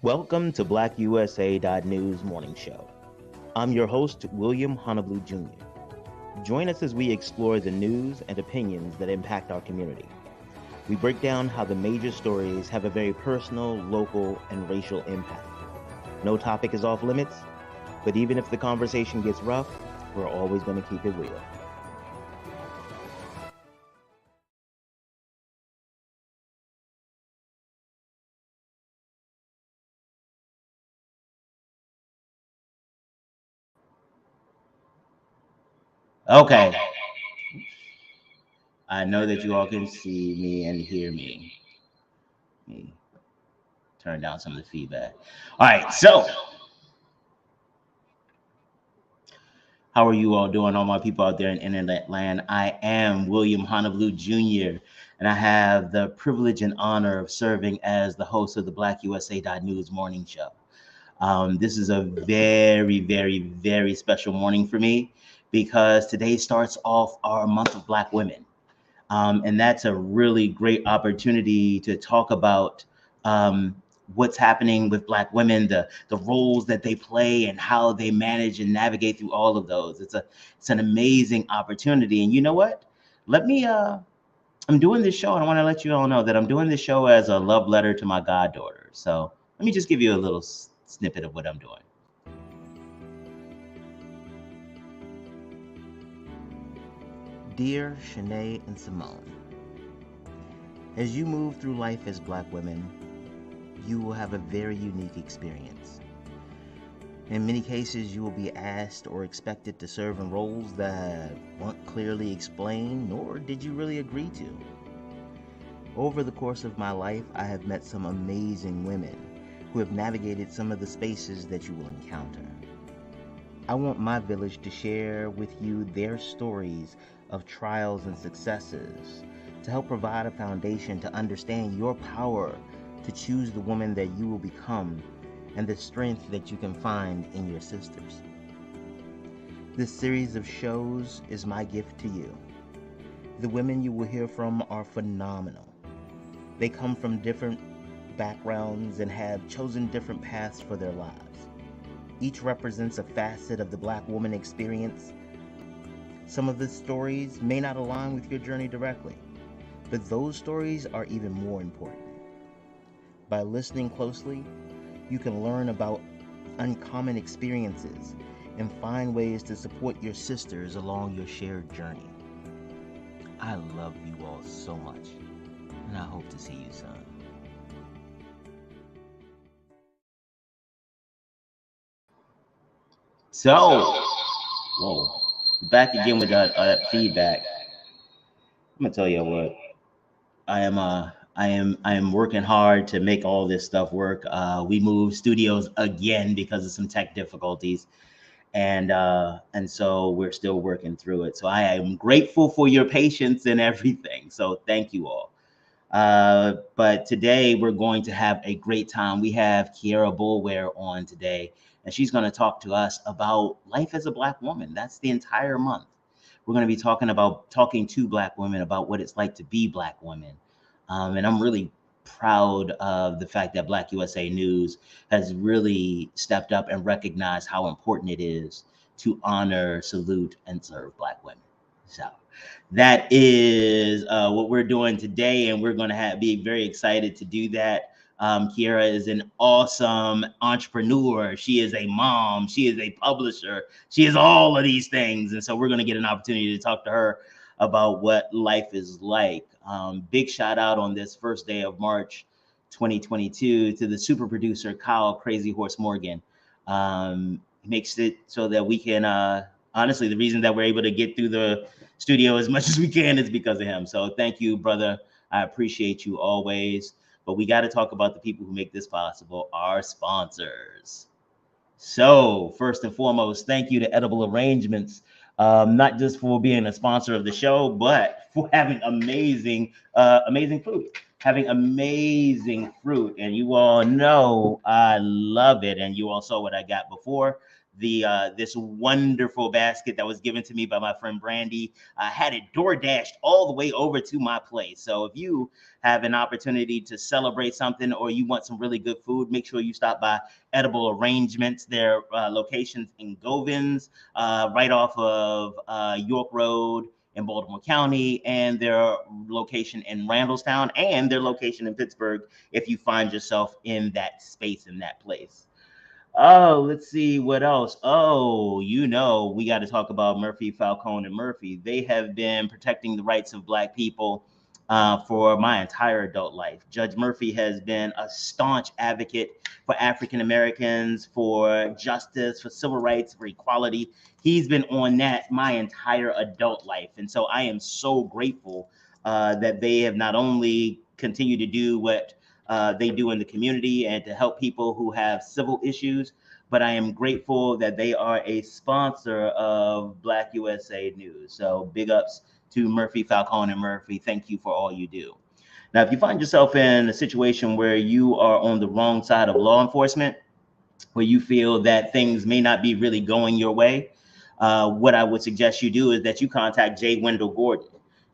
Welcome to BlackUSA.news morning show. I'm your host, William Honolulu Jr. Join us as we explore the news and opinions that impact our community. We break down how the major stories have a very personal, local, and racial impact. No topic is off limits, but even if the conversation gets rough, we're always going to keep it real. Okay, I know that you all can see me and hear me. Let me turn down some of the feedback. All right, so how are you all doing, all my people out there in internet land? I am William Honolulu Jr., and I have the privilege and honor of serving as the host of the BlackUSA.news morning show. This is a very, very, very special morning for me because today starts off our month of Black women. And that's a really great opportunity to talk about what's happening with Black women, the roles that they play, and how they manage and navigate through all of those. It's an amazing opportunity. And you know what? Let me. I'm doing this show, and I want to let you all know that I'm doing this show as a love letter to my goddaughter. So let me just give you a little snippet of what I'm doing. Dear Shanae and Simone, as you move through life as Black women, you will have a very unique experience. In many cases, you will be asked or expected to serve in roles that weren't clearly explained, nor did you really agree to. Over the course of my life, I have met some amazing women who have navigated some of the spaces that you will encounter. I want my village to share with you their stories of trials and successes to help provide a foundation to understand your power to choose the woman that you will become and the strength that you can find in your sisters. This series of shows is my gift to you. The women you will hear from are phenomenal. They come from different backgrounds and have chosen different paths for their lives. Each represents a facet of the Black woman experience. Some of the stories may not align with your journey directly, but those stories are even more important. By listening closely, you can learn about uncommon experiences and find ways to support your sisters along your shared journey. I love you all so much, and I hope to see you soon. So, whoa, back again with that feedback. I'm gonna tell you what, I am working hard to make all this stuff work. We moved studios again because of some tech difficulties, and so we're still working through it. So I am grateful for your patience and everything. So thank you all. But today we're going to have a great time. We have Kiarra Boulware on today, and she's going to talk to us about life as a Black woman. That's the entire month. We're going to be talking to Black women about what it's like to be Black women. And I'm really proud of the fact that Black USA News has really stepped up and recognized how important it is to honor, salute, and serve Black women. So that is what we're doing today, and we're going to be very excited to do that. Kiarra is an awesome entrepreneur. She is a mom. She is a publisher. She is all of these things. And so we're going to get an opportunity to talk to her about what life is like. Big shout out on this first day of March 2022 to the super producer, Kyle Crazy Horse Morgan. He makes it so that we can, honestly, the reason that we're able to get through the studio as much as we can is because of him. So thank you, brother. I appreciate you always. But we got to talk about the people who make this possible, our sponsors. So first and foremost, thank you to Edible Arrangements, not just for being a sponsor of the show, but for having amazing food, having amazing fruit. And you all know I love it. And you all saw what I got before. this wonderful basket that was given to me by my friend Brandy. I had it door dashed all the way over to my place. So if you have an opportunity to celebrate something or you want some really good food, make sure you stop by Edible Arrangements. Their locations in Govins, right off of York Road in Baltimore County, and their location in Randallstown, and their location in Pittsburgh if you find yourself in that space, in that place. Oh, let's see what else. Oh, we got to talk about Murphy, Falcone, and Murphy. They have been protecting the rights of Black people for my entire adult life. Judge Murphy has been a staunch advocate for African Americans, for justice, for civil rights, for equality. He's been on that my entire adult life. And so I am so grateful that they have not only continued to do what they do in the community and to help people who have civil issues, but I am grateful that they are a sponsor of BlackUSA.news. So big ups to Murphy, Falcone, and Murphy. Thank you for all you do. Now, if you find yourself in a situation where you are on the wrong side of law enforcement, where you feel that things may not be really going your way, what I would suggest you do is that you contact J. Wendell Gordon.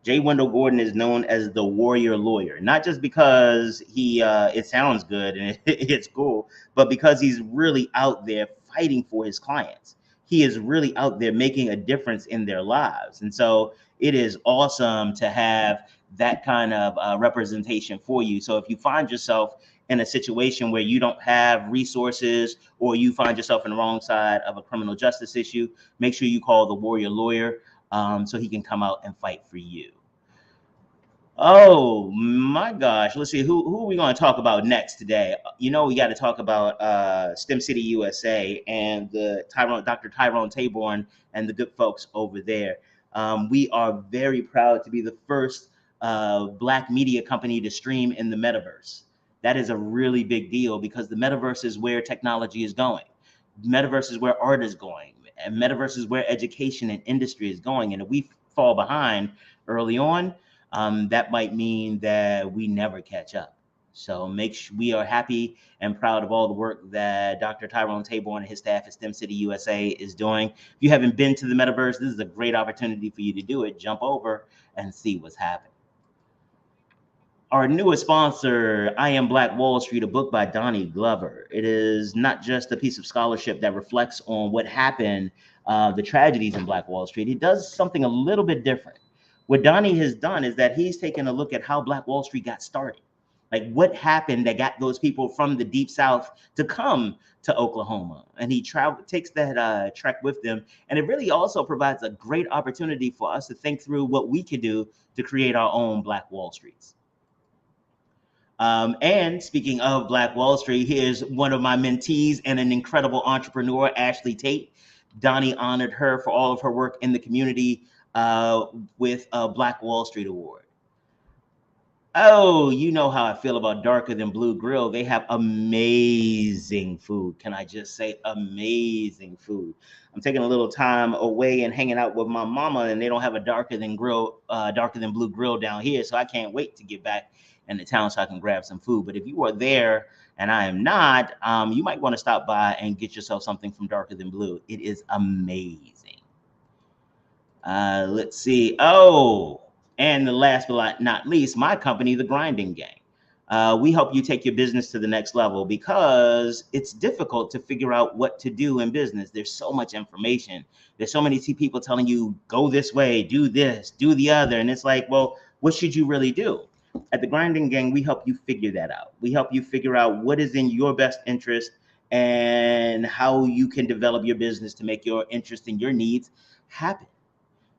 J. Wendell Gordon is known as the warrior lawyer, not just because it sounds good and it's cool, but because he's really out there fighting for his clients. He is really out there making a difference in their lives. And so it is awesome to have that kind of representation for you. So if you find yourself in a situation where you don't have resources or you find yourself on the wrong side of a criminal justice issue, make sure you call the warrior lawyer so he can come out and fight for you. Oh my gosh, let's see, who are we going to talk about next today? We got to talk about STEM City USA and Dr. Tyrone Taborn and the good folks over there. We are very proud to be the first Black media company to stream in the metaverse. That is a really big deal because the metaverse is where technology is going. Metaverse is where art is going, and metaverse is where education and industry is going. And if we fall behind early on, that might mean that we never catch up. So we are happy and proud of all the work that Dr. Tyrone Taborn and his staff at STEM City USA is doing. If you haven't been to the metaverse, this is a great opportunity for you to do it. Jump over and see what's happening. Our newest sponsor, I Am Black Wall Street, a book by Donnie Glover. It is not just a piece of scholarship that reflects on what happened, the tragedies in Black Wall Street. He does something a little bit different. What Donnie has done is that he's taken a look at how Black Wall Street got started. Like what happened that got those people from the Deep South to come to Oklahoma. And he takes that trek with them. And it really also provides a great opportunity for us to think through what we could do to create our own Black Wall Streets. And speaking of Black Wall Street, here's one of my mentees and an incredible entrepreneur, Ashley Tate. Donnie honored her for all of her work in the community with a Black Wall Street Award. Oh, you know how I feel about Darker Than Blue Grill. They have amazing food. Can I just say amazing food? I'm taking a little time away and hanging out with my mama, and they don't have a Darker Than Blue Grill down here. So I can't wait to get back in the town so I can grab some food. But if you are there and I am not, you might want to stop by and get yourself something from Darker Than Blue. It is amazing. Let's see. Oh, and the last but not least, my company, The Grinding Gang. We help you take your business to the next level because it's difficult to figure out what to do in business. There's so much information. There's so many people telling you, go this way, do this, do the other. And it's like, well, what should you really do? At The Grinding Gang, we help you figure that out. We help you figure out what is in your best interest and how you can develop your business to make your interest and your needs happen.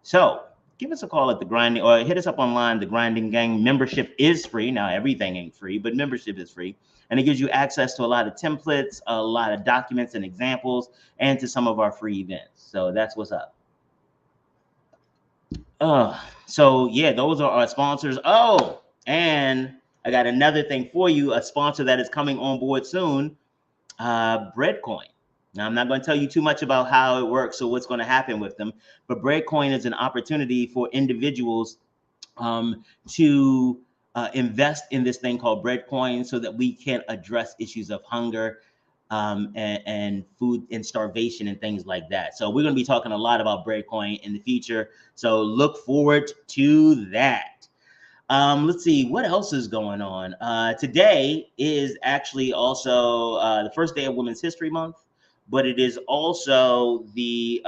So give us a call at The Grinding, or hit us up online. The Grinding Gang membership is free. Now, everything ain't free, but membership is free. And it gives you access to a lot of templates, a lot of documents and examples, and to some of our free events. So that's what's up. So yeah, those are our sponsors. Oh, and I got another thing for you, a sponsor that is coming on board soon, Breadcoin. Now, I'm not going to tell you too much about how it works or what's going to happen with them, but Breadcoin is an opportunity for individuals to invest in this thing called Breadcoin so that we can address issues of hunger. and food and starvation and things like that. So we're going to be talking a lot about Breadcoin in the future. So look forward to that. Let's see what else is going on. Today is actually also the first day of Women's History Month, but it is also the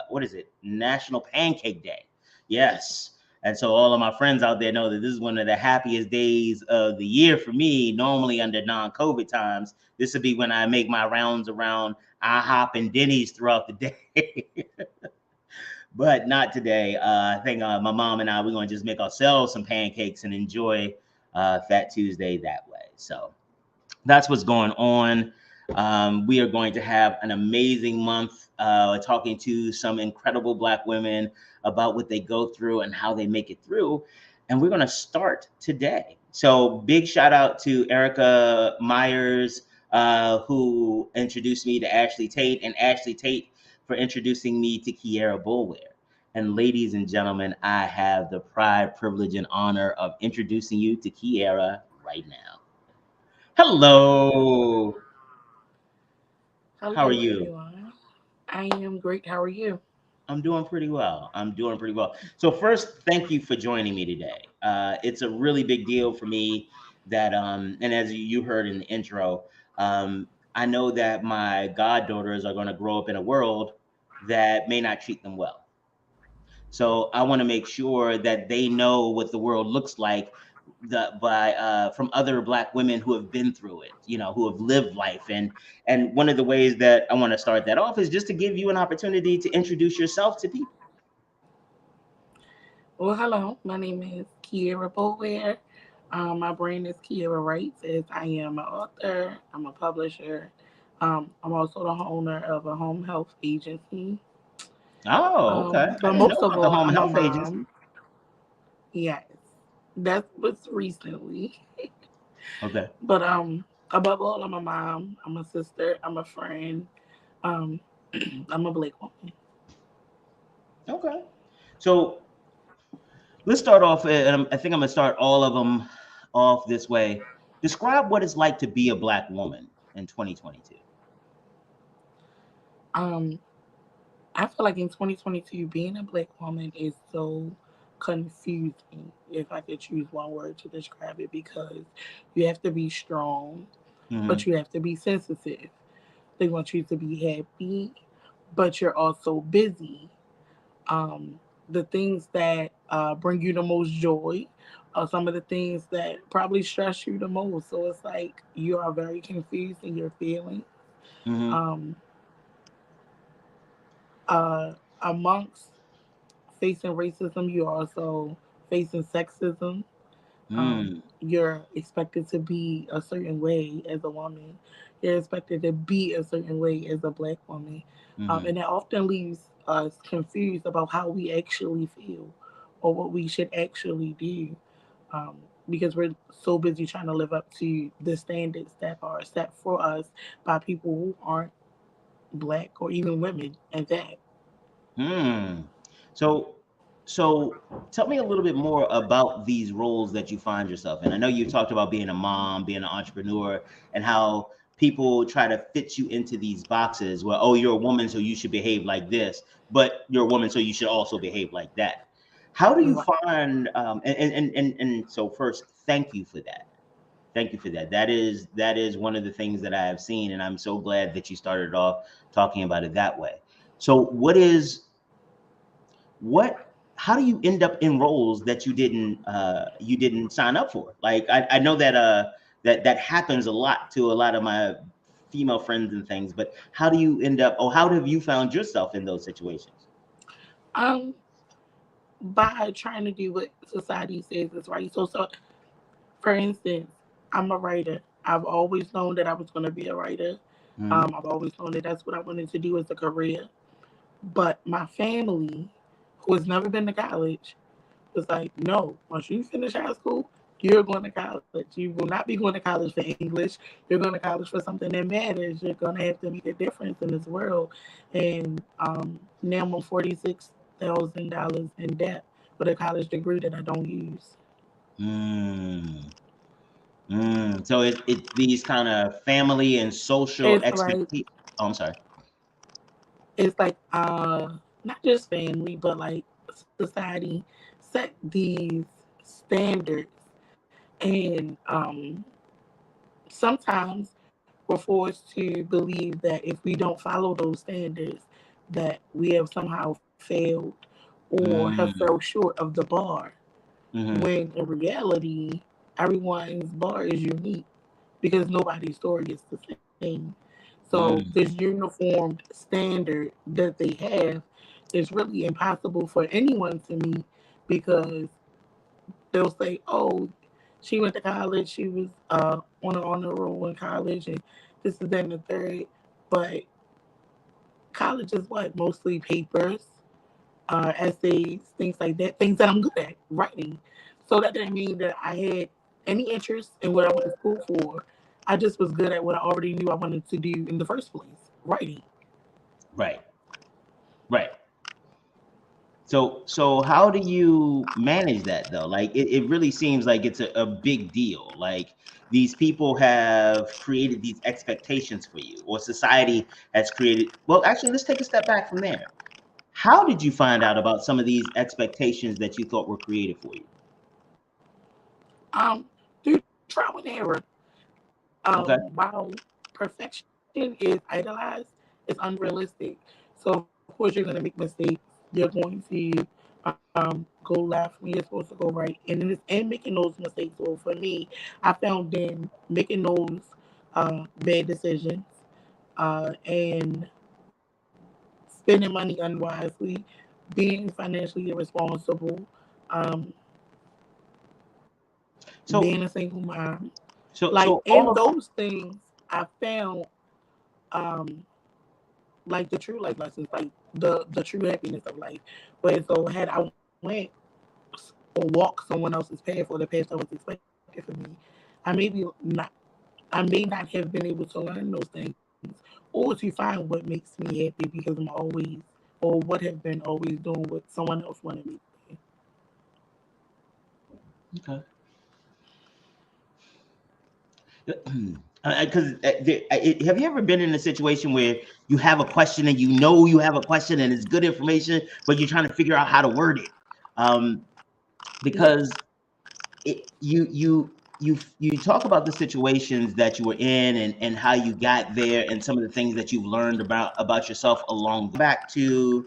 what is it? National Pancake Day. Yes. And so all of my friends out there know that this is one of the happiest days of the year for me. Normally under non-COVID times, this would be when I make my rounds around IHOP and Denny's throughout the day. But not today. I think my mom and I, we're going to just make ourselves some pancakes and enjoy Fat Tuesday that way. So that's what's going on. We are going to have an amazing month talking to some incredible Black women about what they go through and how they make it through. And we're going to start today. So big shout out to Erica Myers, who introduced me to Ashley Tate, and Ashley Tate for introducing me to Kiarra Boulware. And ladies and gentlemen, I have the pride, privilege, and honor of introducing you to Kiarra right now. Hello. How are Hello, you? everyone. I am great. How are you? I'm doing pretty well. I'm doing pretty well. So first, thank you for joining me today. It's a really big deal for me that, and as you heard in the intro, I know that my goddaughters are going to grow up in a world that may not treat them well. So I want to make sure that they know what the world looks like by from other Black women who have been through it, who have lived life. And one of the ways that I want to start that off is just to give you an opportunity to introduce yourself to people. Well, hello. My name is Kiarra Boulware. My brand is Kiarra Writes, as I am an author. I'm a publisher. I'm also the owner of a home health agency. Oh, okay. I But didn't know most of about the all, home I'm a health agency. mom. Yes, that's what's recently. Okay. But above all, I'm a mom. I'm a sister. I'm a friend. Um, I'm a Black woman. Okay. So let's start off. I think I'm gonna start all of them off this way. Describe what it's like to be a Black woman in 2022. Um, I feel like in 2022, being a Black woman is so confusing, if I could choose one word to describe it, because you have to be strong, but Mm-hmm. you have to be sensitive. They want you to be happy, but you're also busy. The things that bring you the most joy are some of the things that probably stress you the most. So it's like you are very confused in your feelings. Mm-hmm. Um, Amongst facing racism, you're also facing sexism. Mm. You're expected to be a certain way as a woman. You're expected to be a certain way as a Black woman. Mm-hmm. And that often leaves us confused about how we actually feel or what we should actually do. Um, because we're so busy trying to live up to the standards that are set for us by people who aren't Black or even women at that. Hmm. So, so tell me a little bit more about these roles that you find yourself in. I know you talked about being a mom, being an entrepreneur, and how people try to fit you into these boxes where, oh, you're a woman, so you should behave like this, but you're a woman, so you should also behave like that. How do you Right. find, and so first, thank you for that. Thank you for that. That is one of the things that I have seen, and I'm so glad that you started off talking about it that way. So, what how do you end up in roles that you didn't sign up for? Like I know that that happens a lot to a lot of my female friends and things, but how do you end up, or how have you found yourself in those situations? Um, by trying to do what society says is right. So for instance, I'm a writer. I've always known that I was going to be a writer. Mm-hmm. I've always known that that's what I wanted to do as a career. But my family, who has never been to college, was like, no, once you finish high school, you're going to college. You will not be going to college for English. You're going to college for something that matters. You're going to have to make a difference in this world. And now I'm $46,000 in debt with a college degree that I don't use. Mm. So it these kind of family and social It's like expectations. Oh, I'm sorry. it's like not just family, but like society set these standards, and sometimes we're forced to believe that if we don't follow those standards, that we have somehow failed or have fell Mm, short of the bar. mm-hmm, When in reality, everyone's bar is unique because nobody's story is the same. So this mm, uniformed standard that they have is really impossible for anyone to meet because they'll say, "Oh, she went to college. She was on an honor roll in college, and this is that and the third." But college is what mostly papers, essays, things like that. Things that I'm good at writing. So that didn't mean that I had any interest in what I went to school for. I just was good at what I already knew I wanted to do in the first place, writing. right, right. So how do you manage that though? Like it really seems like it's a big deal. Like these people have created these expectations for you, or society has created. Well, actually, let's take a step back from there. How did you find out about some of these expectations that you thought were created for you? Through trial and error. Okay. While perfection is idolized, it's unrealistic. So of course you're gonna make mistakes. You're going to go left when you're supposed to go right, and making those mistakes. So for me, I found in making those bad decisions and spending money unwisely, being financially irresponsible, um, being So a single mom. so Like so in all of those things, I found um, like the true life lessons, like the true happiness of life. But so had I went or walked someone else's path or the path that was expected for me, I I may not have been able to learn those things or to find what makes me happy because I'm always or would have been always doing what someone else wanted me to do. okay. Because have you ever been in a situation where you have a question and you know you have a question and it's good information, but you're trying to figure out how to word it? Um, Yeah. because you talk about the situations that you were in and how you got there and some of the things that you've learned about yourself along back to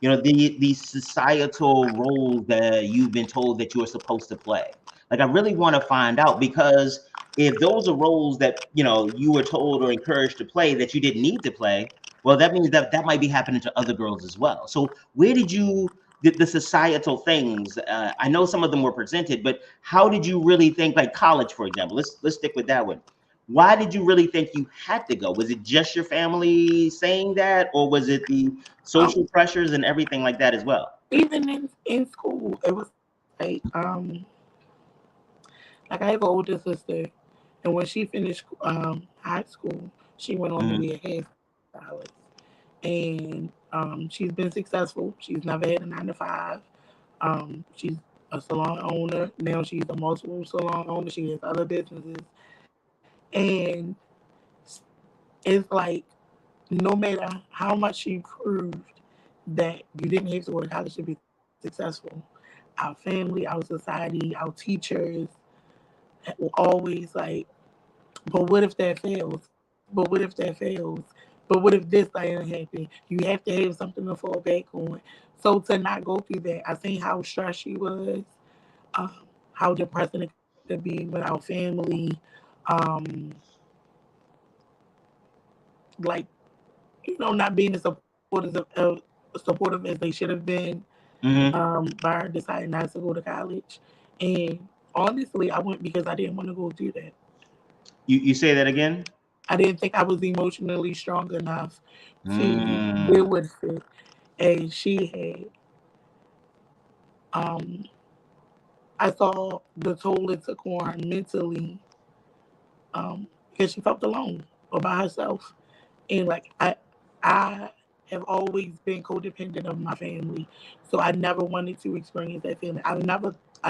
these societal roles that you've been told that you are supposed to play. Like I really want to find out, because if those are roles that you were told or encouraged to play that you didn't need to play, well, that means that might be happening to other girls as well. So where did you the societal things? I know some of them were presented, but how did you really think, like college, for example? Let's stick with that one. Why did you really think you had to go? Was it just your family saying that, or was it the Um, social pressures and everything like that as well? even in school, it was like I have an older sister, and when she finished high school, she went on to Mm-hmm. be a hairstylist, and she's been successful. She's never had a 9 to 5. She's a salon owner now. She's a multiple salon owner. She has other businesses, and it's like no matter how much she proved that you didn't have to go to college to be successful, our family, our society, our teachers will always like, but what if that fails? But what if that fails? But what if this doesn't happen? You have to have something to fall back on. So to not go through that, I seen how stressed she was, um, how depressing it could be with our family, um, like not being as supportive as they should have been. Mm-hmm. By her deciding not to go to college, and honestly, I went because I didn't want to go do that. You say that again? I didn't think I was emotionally strong enough to deal Mm, with it as she had. Um, I saw the toll it took on her mentally because she felt alone or by herself. And like I have always been codependent of my family, so I never wanted to experience that feeling. I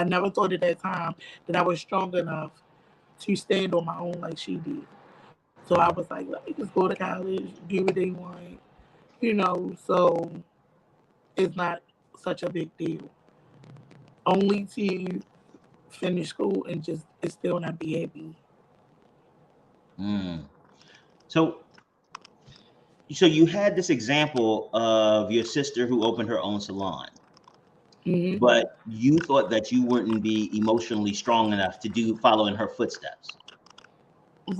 never thought at that time that I was strong enough to stand on my own like she did. So I was like, let me just go to college, do what they want, so it's not such a big deal. Only to finish school and just still not be happy. Mm. So, so you had this example of your sister who opened her own salon, Mm-hmm. but you thought that you wouldn't be emotionally strong enough to follow in her footsteps.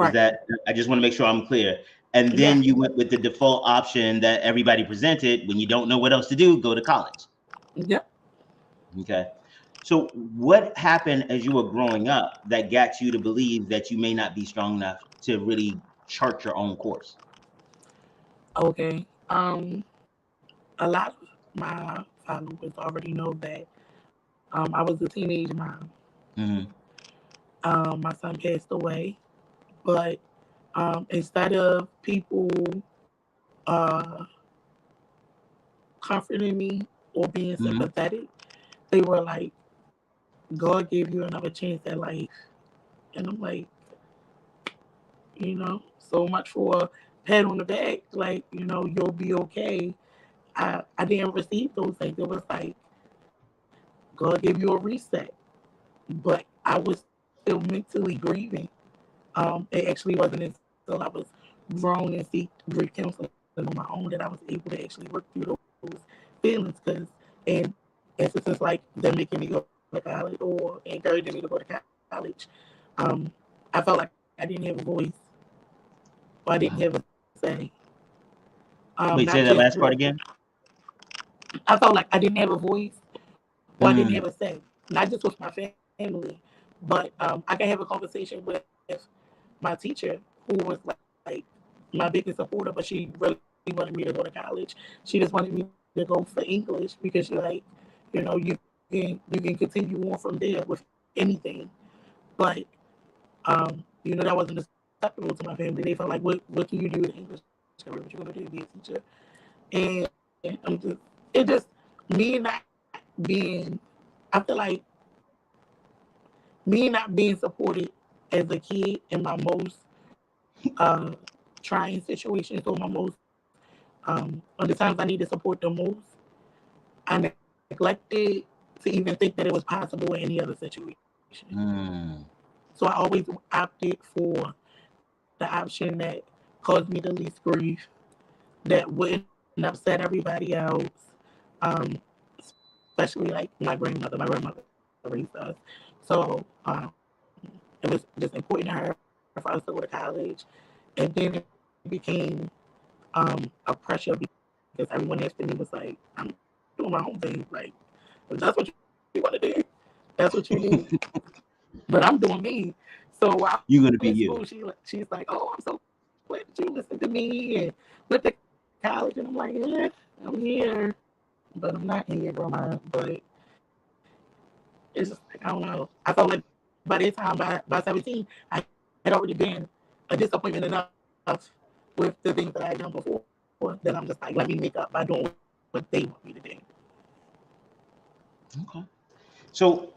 Is Right. that, I just want to make sure I'm clear. And Yeah. then you went with the default option that everybody presented when you don't know what else to do, go to college. Yep. Okay. So what happened as you were growing up that got you to believe that you may not be strong enough to really chart your own course? Okay. A lot of my followers already know that I was a teenage mom. Mm-hmm. My son passed away, but instead of people uh, comforting me or being Mm-hmm. sympathetic, they were like, God gave you another chance at life. And I'm like, so much for a pat on the back, like, you'll be okay. I didn't receive those things. It was like, God gave you a reset. But I was still mentally grieving. It actually wasn't until I was grown and seek grief counseling on my own that I was able to actually work through those feelings. And instances like them making me go to college or encouraging me to go to college, um, I felt like I didn't have a voice or I didn't have a say. Not Wait, say just that with, last part again. I felt like I didn't have a voice or I didn't have a Mm. say, not just with my family, but I can have a conversation with my teacher who was like my biggest supporter, but she really wanted me to go to college. She just wanted me to go for English because she like, you can continue on from there with anything. But that wasn't acceptable to my family. They felt like, what can you do with English career? What you gonna do? Be a teacher? And it just me not being. I feel like me not being supported as a kid in my most uh, trying situations or my most on the times I need to support the most, I neglected to even think that it was possible in any other situation. Mm. So I always opted for the option that caused me the least grief, that wouldn't upset everybody else. Um, Especially like my grandmother. My grandmother raised us, so it was just important to her for us to go to college, and then it became a pressure because everyone after me was like, I'm doing my own thing. Like, if that's what you want to do, that's what you do. But I'm doing me. So while I'm in school, she's like, "Oh, I'm You're so gonna be glad that you. you listened to me and went to college." And I'm like, "Yeah, I'm here, but I'm not here, bro, but it's just like, I don't know. I felt like by that time, by 17, I had already been a disappointment enough with the things that I had done before that I'm just like, let me make up by doing what they want me to do. Okay. So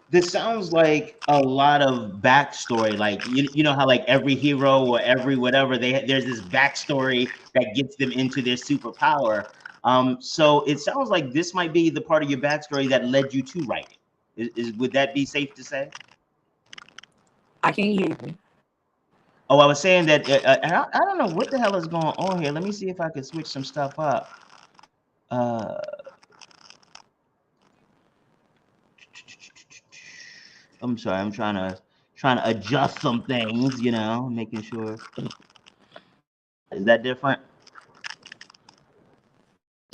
this sounds like a lot of backstory. Like you know how like every hero or every whatever there's this backstory that gets them into their superpower. So it sounds like this might be the part of your backstory that led you to writing. Would that be safe to say? I can't hear you. Oh, I was saying that I don't know what the hell is going on here. Let me see if I can switch some stuff up. Uh, I'm sorry, I'm trying to adjust some things, making sure. Is that different?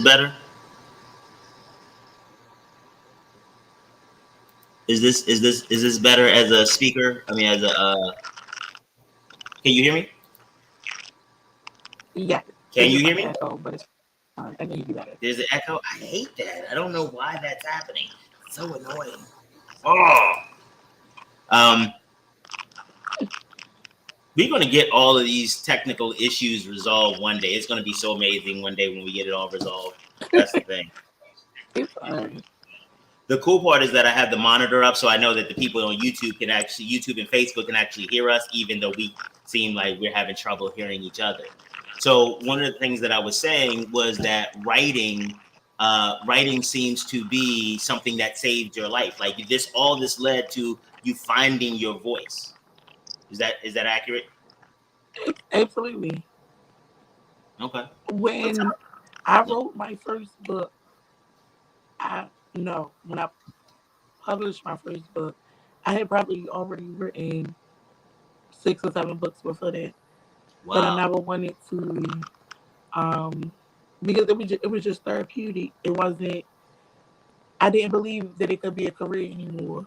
Better? Is this better as a speaker? I mean, as a can you hear me? Yeah, Can it's you just hear like an me? echo, but it's fine. I can hear you better. There's an echo. I hate that. I don't know why that's happening. It's so annoying. Oh. Um, we're gonna get all of these technical issues resolved one day. It's gonna be so amazing one day when we get it all resolved. That's the thing. It's fine. The cool part is that I have the monitor up, so I know that the people on YouTube and Facebook can actually hear us, even though we seem like we're having trouble hearing each other. So one of the things that I was saying was that writing seems to be something that saved your life. Like all this led to you finding your voice. Is that accurate? Absolutely. Okay. When I wrote my first book, when I published my first book, I had probably already written 6 or 7 books before that, but I Wow. never wanted to, um, because it was just therapeutic. It wasn't. I didn't believe that it could be a career anymore.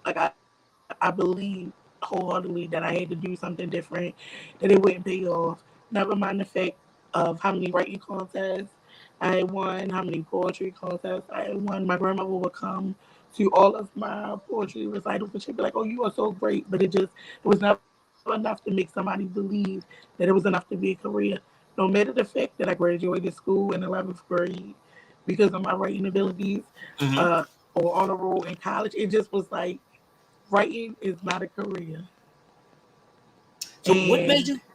Like I believed wholeheartedly that I had to do something different, that it wouldn't pay off. Never mind the fact of how many writing contests I had won, how many poetry contests I had won. My grandmother would come to all of my poetry recitals and she'd be like, "Oh, you are so great," but it was never enough to make somebody believe that it was enough to be a career. No matter the fact that I graduated school in 11th grade because of my writing abilities, Mm-hmm. or on a roll in college, it just was like writing is not a career. So And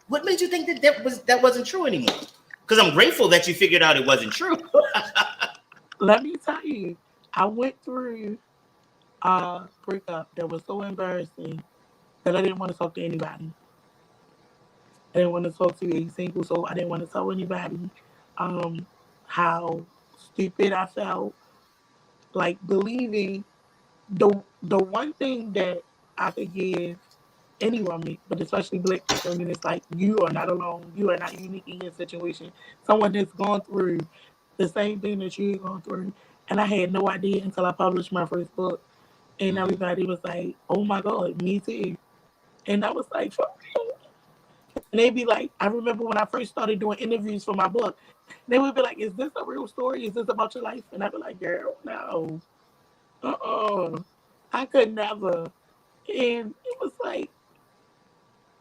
what made you think that wasn't true anymore? Because I'm grateful that you figured out it wasn't true. let me tell you, I went through a breakup that was so embarrassing that I didn't want to talk to anybody. I didn't want to talk to a single soul. I didn't want to tell anybody um, how stupid I felt, like believing the one thing that I could give any woman, but especially Black women, is like you are not alone. You are not unique in your situation. Someone that's gone through the same thing that you've gone through. And I had no idea until I published my first book. And Mm. everybody was like, "Oh my God, me too." And I was like, "For real?" And they'd be like, I remember when I first started doing interviews for my book, they would be like, "Is this a real story? Is this about your life?" And I'd be like, "Girl, no. I could never." And it was like,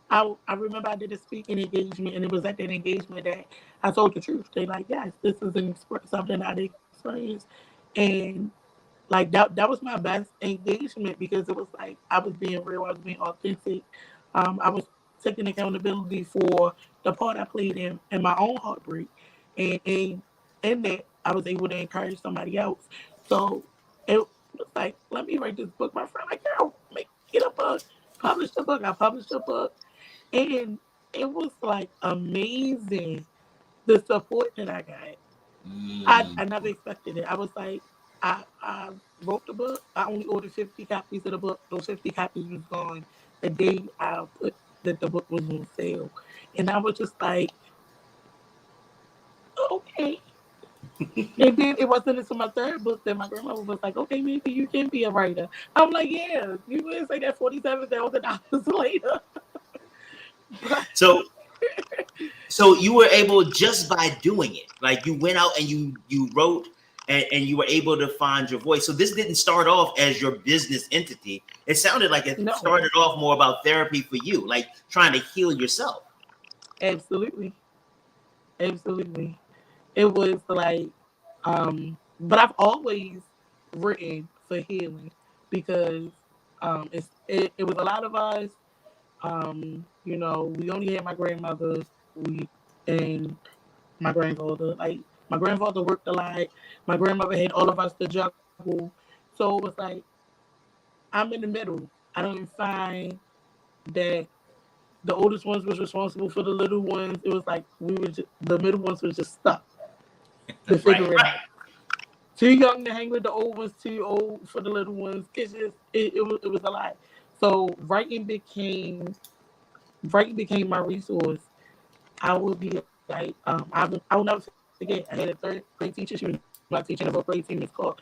I remember I did a speaking engagement, and it was at that engagement that I told the truth. They like, "Yes, this is something I experienced," and like that was my best engagement because it was like I was being real, I was being authentic. I was taking accountability for the part I played in my own heartbreak, and in that I was able to encourage somebody else. So it was like, let me write this book. My friend like, "Girl, make it a book." Publish the book. I published the book, and it was like amazing the support that I got. I Mm. never expected it. I was like, I wrote the book. I only ordered 50 copies of the book. Those 50 copies was gone the day I put that the book was on sale. And I was just like, okay. And then it wasn't until my third book that my grandmother was like, "Okay, maybe you can be a writer." I'm like, "Yeah, you would say that $47,000 later." But So so you were able just by doing it, like you went out and you wrote and you were able to find your voice. So this didn't start off as your business entity. It sounded like it no, started off more about therapy for you, like trying to heal yourself. absolutely. Absolutely. It was like, but I've always written for healing because it was a lot of us. We only had my grandmother, we and my grandfather. Like my grandfather worked a lot. My grandmother had all of us to juggle. So it was like I'm in the middle. I don't find that the oldest ones was responsible for the little ones. It was like the middle ones was just stuck to Right, figure it right. out. Too young to hang with the old ones, too old for the little ones. It was a lot. So writing became my resource. I would be like, I will never forget. I had a third grade teacher. She was my teacher in the fourth grade team. It's called.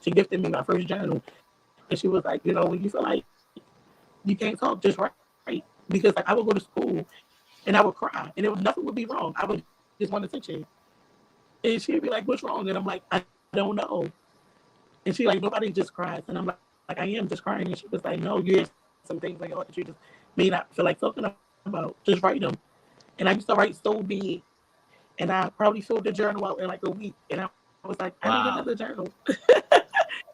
She gifted me my first journal, and she was like, when you feel like you can't talk, just write. Because like I would go to school and I would cry, and nothing would be wrong. I would just want attention. And she'd be like, "What's wrong?" And I'm like, "I don't know." And she like, "Nobody just cries." And I'm like, "I am just crying." And she was like, "No, you have some things on your heart that you just may not feel like talking about. Just write them." And I used to write so big, and I probably filled the journal out in like a week. And I was like, "I need another journal."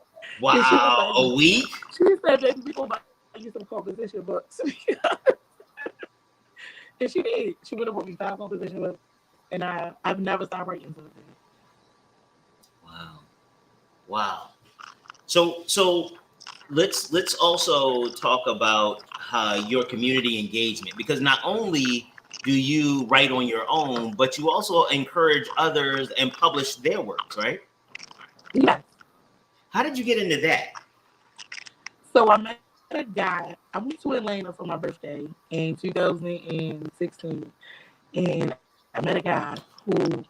Wow. And And she was Wow, like, a week? she said, baby, we gonna buy you some composition books. And she did. She would have bought me 5 composition books. And I've never stopped writing since then. Wow. Wow. So let's also talk about your community engagement, because not only do you write on your own, but you also encourage others and publish their works, right? Yes. How did you get into that? So I met a guy. I went to Atlanta for my birthday in 2016. And I met a guy who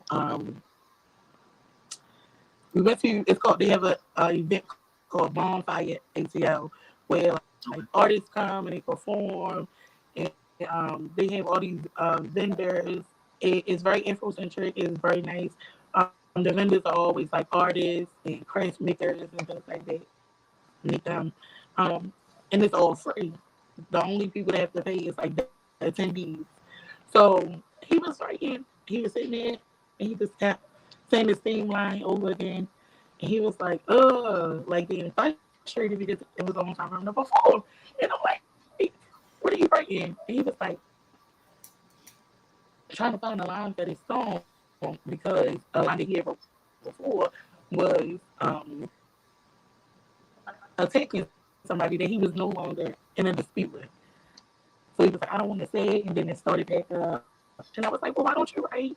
we went to, it's called, they have a event called Bonfire ATL, where like artists come and they perform, and they have all these vendors. It's very Afrocentric. It's very nice. The vendors are always like artists and craft makers and things like that. Make them, and it's all free. The only people that have to pay is like the attendees. So he was writing. He was sitting there and he just kept saying the same line over again. And he was like, like being frustrated because it was on time for him to perform. And I'm like, hey, what are you writing? And he was like, trying to find a line for this song because a line that he had wrote before was attacking somebody that he was no longer in a dispute with. So he was like, I don't want to say it. And then it started back up. And I was like, well, why don't you write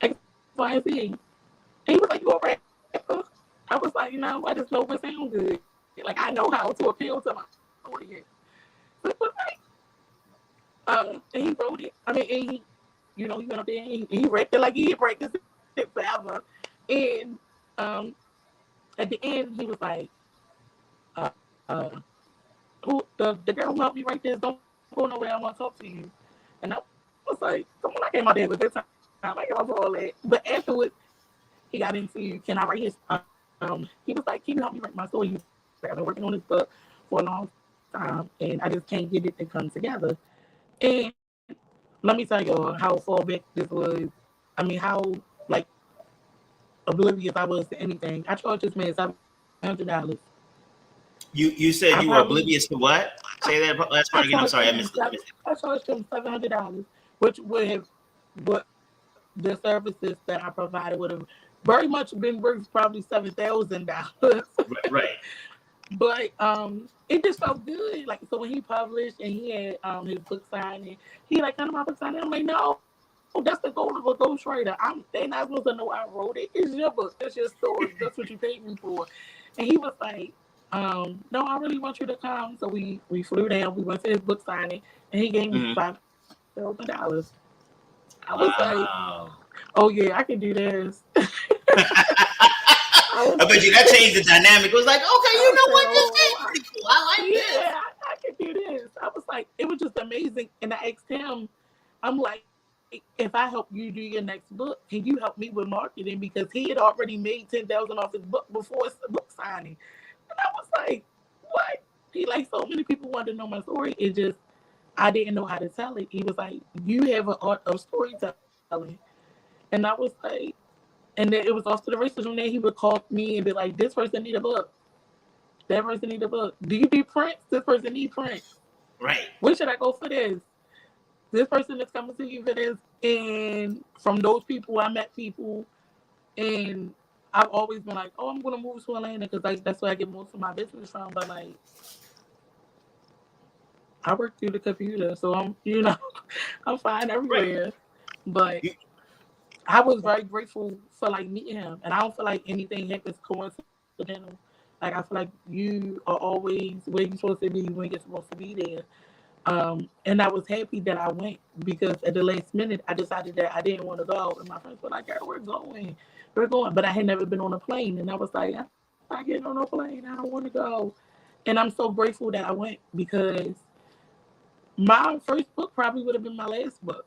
X, Y, and Z? And he was like, you a rapper? I was like, I just know what sounds good. Like, I know how to appeal to my audience. So it was like, and he wrote it. I mean, and he went up there and he rapped it like he had practiced it forever. And at the end, he was like, uh, uh, who the girl who helped me write this, don't go nowhere, I want to talk to you. And I was like, come on, I came out there with this time. I came out for all that. But afterwards, he got into, can I write his, he was like, can you help me write my story? I've been working on this book for a long time, and I just can't get it to come together. And let me tell you how far back this was. I mean, how, like, oblivious I was to anything. I charged this man $700. You said I you were probably, oblivious to what? Say that last I part again. I'm charged sorry, I him, missed it. I charged him $700, which would have, but the services that I provided would have very much been worth probably $7,000. Right. But it just felt good. Like, so when he published and he had his book signed, and he like, kind of my book signed, I'm like, no, that's the goal of a ghostwriter. They're not supposed to know I wrote it. It's your book. It's your story. That's what you paid me for. And he was like, no, I really want you to come. So we flew down. We went to his book signing, and he gave me $5,000. I was like, Wow. oh yeah, I can do this. I bet you that changed the dynamic. It was like, okay, you know what? This is pretty cool. I like this. Yeah, I can do this. I was like, it was just amazing. And I asked him, I'm like, if I help you do your next book, can you help me with marketing? Because he had already made $10,000 off his book before his book signing. And I was like, what? He like, so many people wanted to know my story. It just, I didn't know how to tell it. He was like, you have an art of storytelling. And I was like, and then it was off to the races from there. He would call me and be like, this person need a book. That person need a book. Do you do prints? This person need prints. Right. Where should I go for this? This person is coming to you for this. And from those people, I met people. And I've always been like, oh, I'm going to move to Atlanta because like, that's where I get most of my business from. But like, I work through the computer. So I'm, I'm fine everywhere. Right. But I was very grateful for like meeting him. And I don't feel like anything happens coincidental. Like, I feel like you are always where you're supposed to be when you're supposed to be there. And I was happy that I went because at the last minute, I decided that I didn't want to go. And my friends were like, girl, we're going. But I had never been on a plane. And I was like, I'm not getting on a plane. I don't want to go. And I'm so grateful that I went because my first book probably would have been my last book.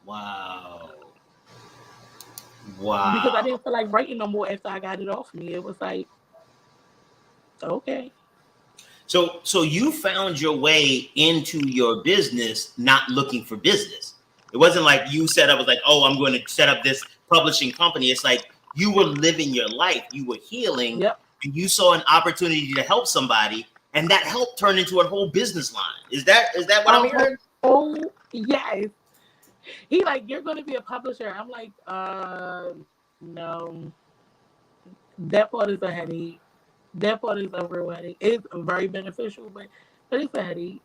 Wow. Because I didn't feel like writing no more after I got it off me. It was like, okay. So you found your way into your business not looking for business. It wasn't like you set up, was like, oh, I'm going to set up this publishing company. It's like you were living your life. You were healing. Yep. and you saw an opportunity to help somebody, and that help turned into a whole business line. Is that what I'm hearing? Oh, yes. He like, you're gonna be a publisher. I'm like, no. That part is a headache. That part is a real headache. It's very beneficial, but it's a headache.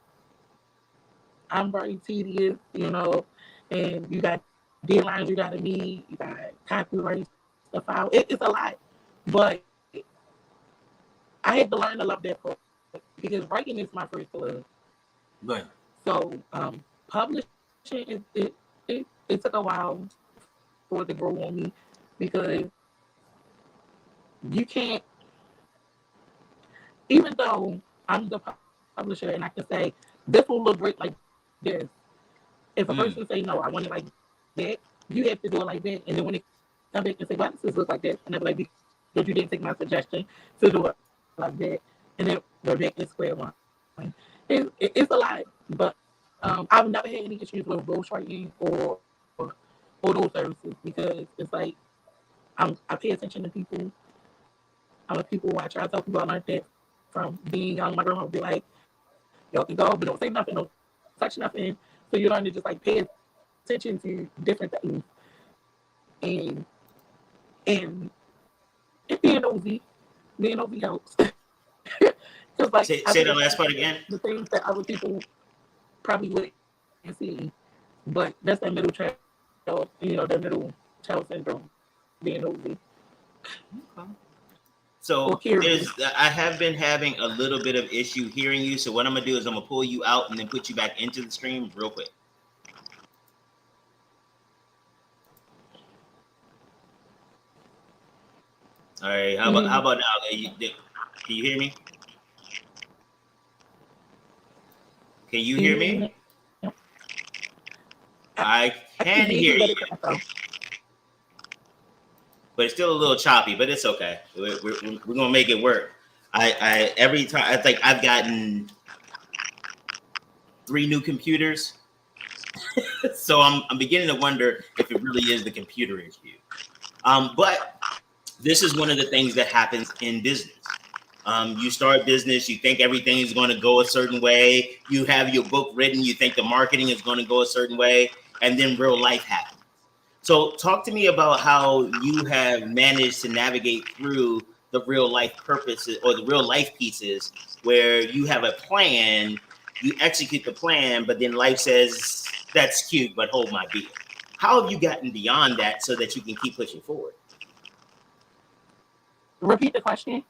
I'm very tedious, and you got deadlines you gotta meet, you got copyright stuff out. It's a lot. But I had to learn to love that part because writing is my first love. Right. So publishing it took a while for it to grow on me because you can't, even though I'm the publisher and I can say this will look great like this. If a person say no, I want it like that, you have to do it like that. And then when they come back and say, why does this look like this? And they're like, because you didn't take my suggestion to do it like that. And then we're back to square one. It's a lot, but I've never had any issues with ghostwriting or those services because it's like I pay attention to people. I'm a people watcher. I tell people I learned that from being young. My grandma would be like, y'all can go, but don't say nothing, don't touch nothing. So you learn to just like pay attention to different things. And and being nosy helps. Because like say the last part again. The things that other people probably wouldn't see. But that's that middle child, that middle child syndrome, being nosy. So I have been having a little bit of issue hearing you. So what I'm gonna do is I'm gonna pull you out and then put you back into the stream real quick. All right. How about now? Can you hear me? Can you hear me? I can hear you, but it's still a little choppy. But it's okay. We're gonna make it work. I every time I think I've gotten 3 new computers, so I'm beginning to wonder if it really is the computer issue. But this is one of the things that happens in business. You start business, you think everything is going to go a certain way. You have your book written, you think the marketing is going to go a certain way, and then real life happens. So talk to me about how you have managed to navigate through the real life purposes or the real life pieces where you have a plan, you execute the plan, but then life says, that's cute, but hold my beer. How have you gotten beyond that so that you can keep pushing forward? Repeat the question.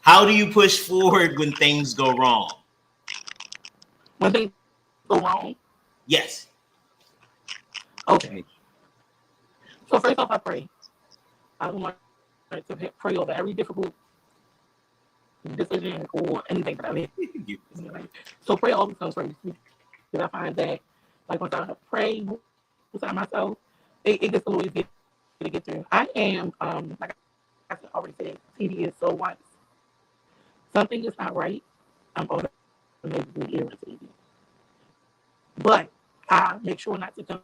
How do you push forward when things go wrong? When things go wrong? Yes. Okay. So first off, I pray. I want to pray over every difficult decision or anything that I make. So prayer always comes first. Because I find that, like, once I pray inside myself, it gets a little easier to get through. I am, like I already said, tedious. So once something is not right, I'm automatically irritated. But I make sure not to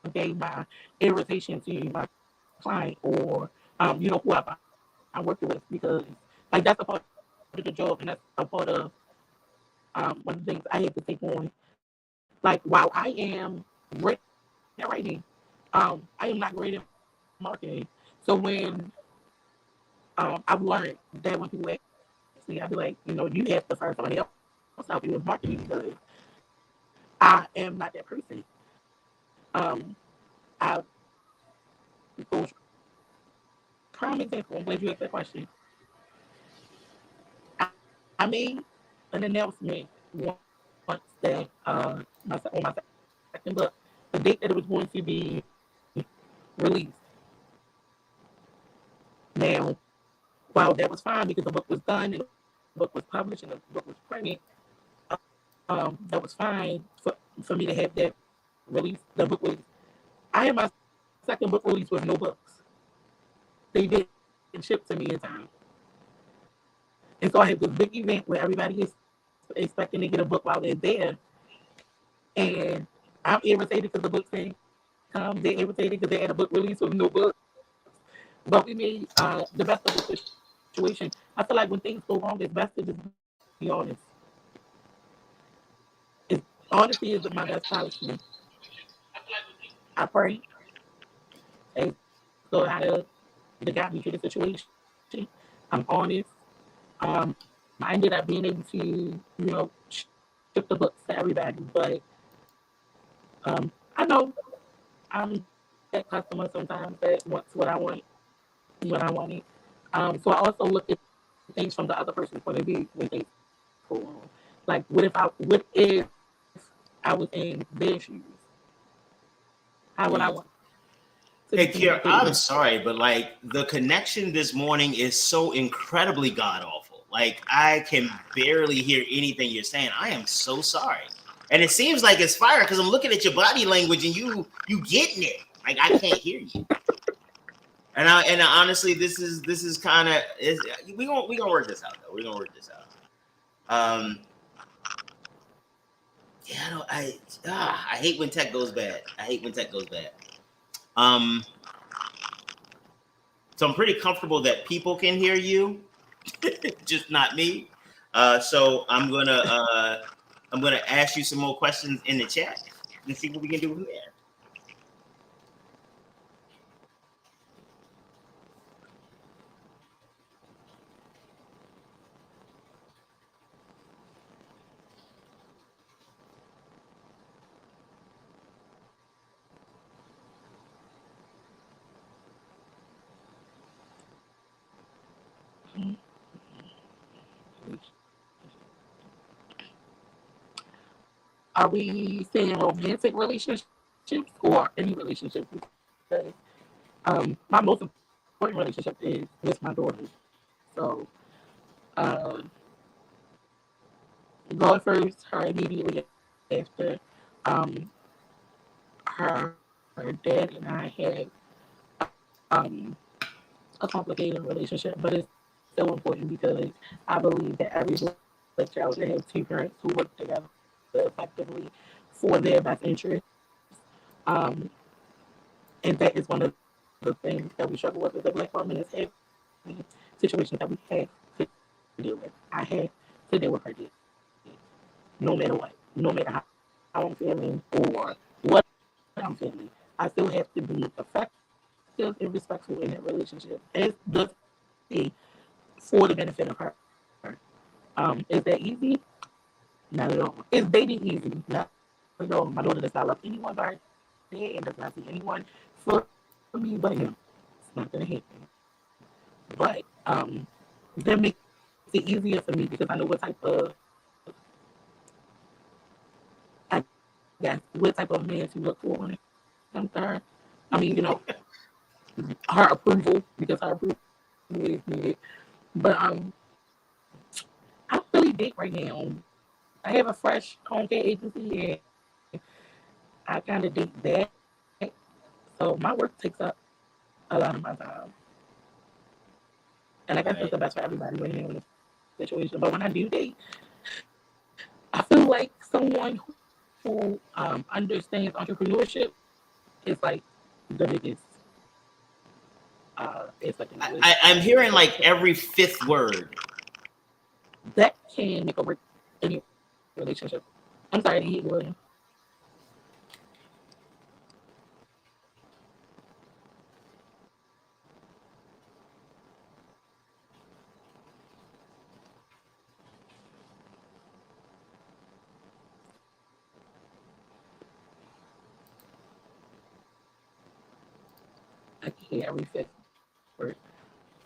convey my irritation to my client or whoever I'm working with, because like that's a part of the job and that's a part of one of the things I have to take on. Like while I am great at writing, I am not great at marketing. So when I've learned that when people ask me, I'd be like, you have to find somebody else help you with marketing because I am not that person. I prime example. I'm glad you asked that question. I made an announcement once that on my second book, the date that it was going to be released. Now, while that was fine because the book was done and the book was published and the book was printed, that was fine for me to have that release. The book was. I had my second book release with no books. They didn't ship to me in time. And so I had this big event where everybody is expecting to get a book while they're there. And I'm irritated because the book didn't come. They're irritated because they had a book release with no book. But we made the best of the situation. I feel like when things go wrong, it's best to just be honest. Honesty is my best policy. I pray, hey, so how to got me through the situation. I'm honest. I ended up being able to, ship the books to everybody, but I know I'm that customer sometimes that wants what I want when I want it. So I also look at things from the other person's point of view when things go wrong. Like, what if I was in their shoes? How would I want to be Hey, Kiara, communicated I'm with? sorry, but like the connection this morning is so incredibly god awful. Like I can barely hear anything you're saying. I am so sorry. And it seems like it's fire because I'm looking at your body language and you getting it. Like I can't hear you. And honestly, this is kind of we gonna work this out though. We're gonna work this out. Um, yeah, I hate when tech goes bad. I hate when tech goes bad. Um, so I'm pretty comfortable that people can hear you, just not me. So I'm gonna ask you some more questions in the chat and see what we can do from there. Are we saying romantic relationships or any relationship? Because my most important relationship is with my daughter. So uh, God first, her immediately after. Um, her dad and I had um, a complicated relationship, but it's so important because I believe that every black child should have two parents who work together effectively for their best interest. Um, and that is one of the things that we struggle with as a black woman is having situations that we have to deal with. I have to deal with her dad, no matter what, no matter how I'm feeling or what I'm feeling. I still have to be effective and respectful in that relationship as the for the benefit of her. Is that easy? Not at all. Is dating easy? Not at all. My daughter does not love anyone but her dad and does not see anyone for me but him. It's not gonna happen. But that makes it easier for me because I know what type of I guess what type of man to look for when it comes to her. I mean, her approval because her approval is needed. But I don't really date right now. I have a fresh home care agency and I kind of date that. So my work takes up a lot of my time. And I guess that's Right. the best for everybody right now in this situation. But when I do date, I feel like someone who understands entrepreneurship is like the biggest aspect in the I'm hearing relationship. like every fifth word. That can make or break any relationship. I'm sorry, I didn't hear you, William. I can hear every fifth word.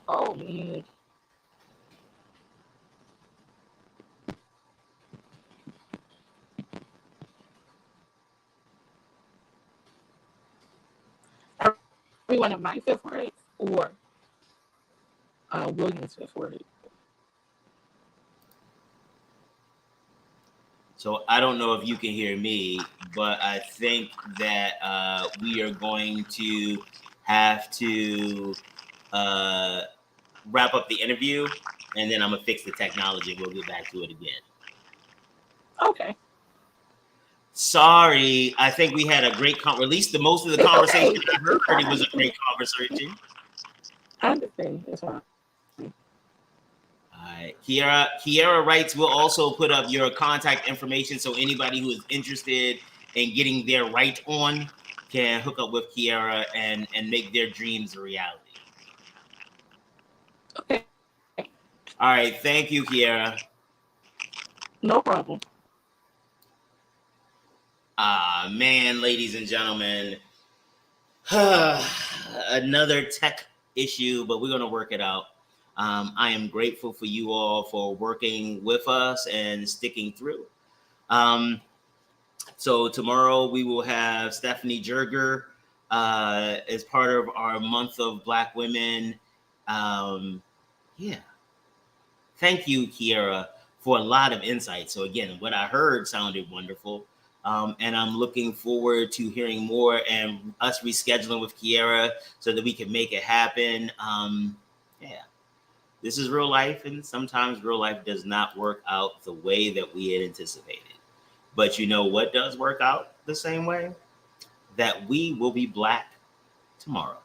Oh man. Every one of my fifth words or William's fifth word. So I don't know if you can hear me, but I think that we are going to have to uh, wrap up the interview, and then I'm gonna fix the technology. We'll get back to it again. Okay. Sorry, I think we had a great at least the most of the It's conversation okay. I It's heard. It was a fine. great conversation. I understand. It's fine. right. Kiarra writes, we'll also put up your contact information so anybody who is interested in getting their right on can hook up with Kiarra and make their dreams a reality. Okay. All right. Thank you, Kiarra. No problem. Man, ladies and gentlemen, another tech issue, but we're going to work it out. I am grateful for you all for working with us and sticking through. So tomorrow we will have Stephanie Jerger as part of our month of Black women. Yeah. Thank you, Kiarra, for a lot of insight. So again, what I heard sounded wonderful. And I'm looking forward to hearing more and us rescheduling with Kiarra so that we can make it happen. Yeah, this is real life, and sometimes real life does not work out the way that we had anticipated. But you know what does work out the same way? That we will be Black tomorrow.